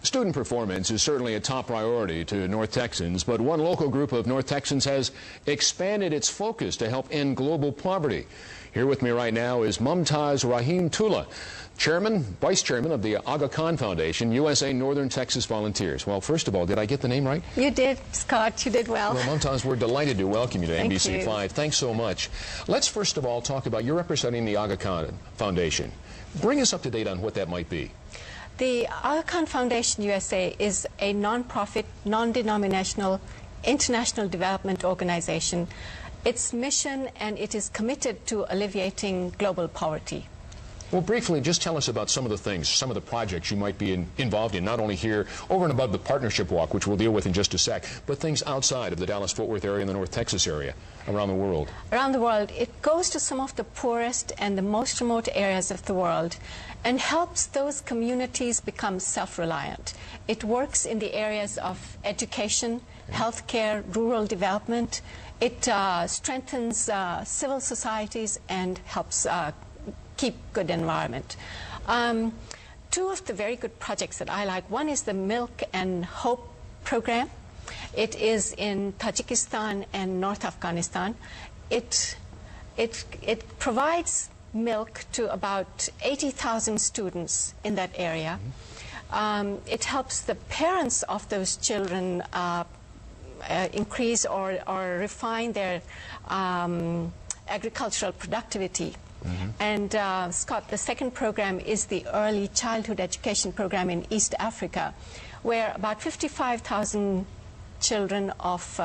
Student performance is certainly a top priority to North Texans, but one local group of North Texans has expanded its focus to help end global poverty. Here with me right now is Mumtaz Rahimtullah, Vice Chairman of the Aga Khan Foundation, USA Northern Texas Volunteers. Well, first of all, did I get the name right? You did, Scott. You did well. Well, Mumtaz, we're delighted to welcome you to Thank NBC you. 5. Thanks so much. Let's first of all talk about, you're representing the Aga Khan Foundation. Bring us up to date on what that might be. The Aga Khan Foundation USA is a non-profit, non-denominational, international development organization. Its mission, and it is committed to alleviating global poverty. Well, briefly, just tell us about some of the things, some of the projects you might be involved in, not only here, over and above the partnership walk, which we'll deal with in just a sec, but things outside of the Dallas-Fort Worth area and the North Texas area, around the world. Around the world, it goes to some of the poorest and the most remote areas of the world and helps those communities become self-reliant. It works in the areas of education, healthcare, rural development. It strengthens civil societies and helps keep good environment. Two of the very good projects that I like, one is the Milk and Hope program. It is in Tajikistan and North Afghanistan. It provides milk to about 80,000 students in that area. It helps the parents of those children increase or refine their agricultural productivity. And Scott, the second program is the Early Childhood Education Program in East Africa, where about 55,000 children of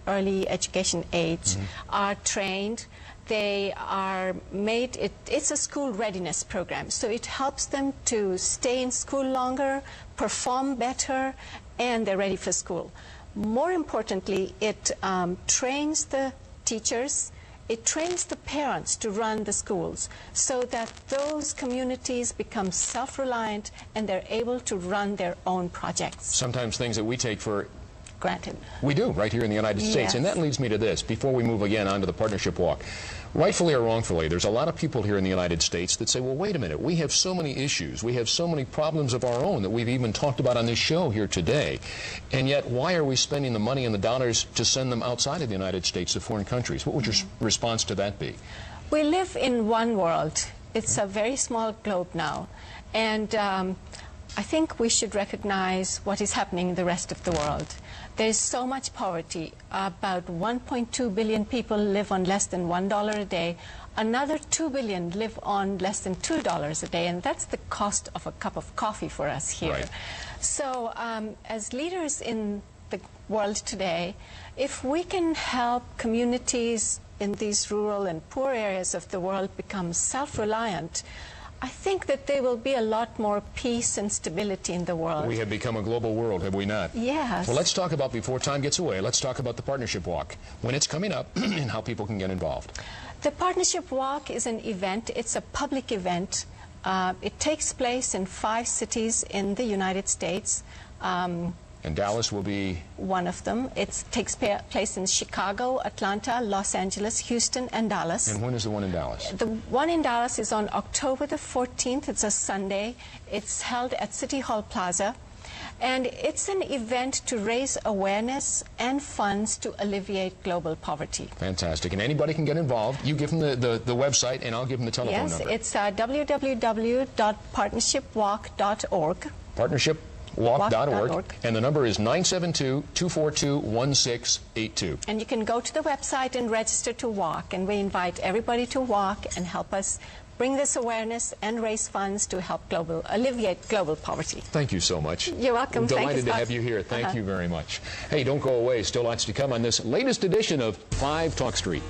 early education age are trained. They are made, it's a school readiness program, so it helps them to stay in school longer, perform better, and they're ready for school. More importantly, it trains the teachers, it trains the parents to run the schools so that those communities become self-reliant and they're able to run their own projects. Sometimes things that we take for granted. We do, right here in the United States. Yes. And that leads me to this, before we move again onto the partnership walk. Rightfully or wrongfully, there's a lot of people here in the United States that say, well, wait a minute, we have so many issues, we have so many problems of our own that we've even talked about on this show here today, and yet why are we spending the money and the dollars to send them outside of the United States to foreign countries? What would your response to that be? We live in one world. It's a very small globe now, and I think we should recognize what is happening in the rest of the world. There's so much poverty. About 1.2 billion people live on less than $1 a day. Another 2 billion live on less than $2 a day, and that's the cost of a cup of coffee for us here. Right. So as leaders in the world today, if we can help communities in these rural and poor areas of the world become self-reliant, I think that there will be a lot more peace and stability in the world. We have become a global world, have we not? Yes. Well, let's talk about, before time gets away, let's talk about the Partnership Walk, when it's coming up and how people can get involved. The Partnership Walk is an event. It's a public event. It takes place in 5 cities in the United States. And Dallas will be one of them. It takes place in Chicago, Atlanta, Los Angeles, Houston, and Dallas. And when is the one in Dallas? The one in Dallas is on October the 14th. It's a Sunday. It's held at City Hall Plaza. And it's an event to raise awareness and funds to alleviate global poverty. Fantastic. And anybody can get involved. You give them the website, and I'll give them the telephone number. Yes, it's www.partnershipwalk.org. Partnershipwalk.org, and the number is 972-242-1682. And you can go to the website and register to walk, and we invite everybody to walk and help us bring this awareness and raise funds to help alleviate global poverty. Thank you so much. You're welcome. Delighted to have you here. Thank you very much. Hey, don't go away. Still lots to come on this latest edition of 5 Talk Street.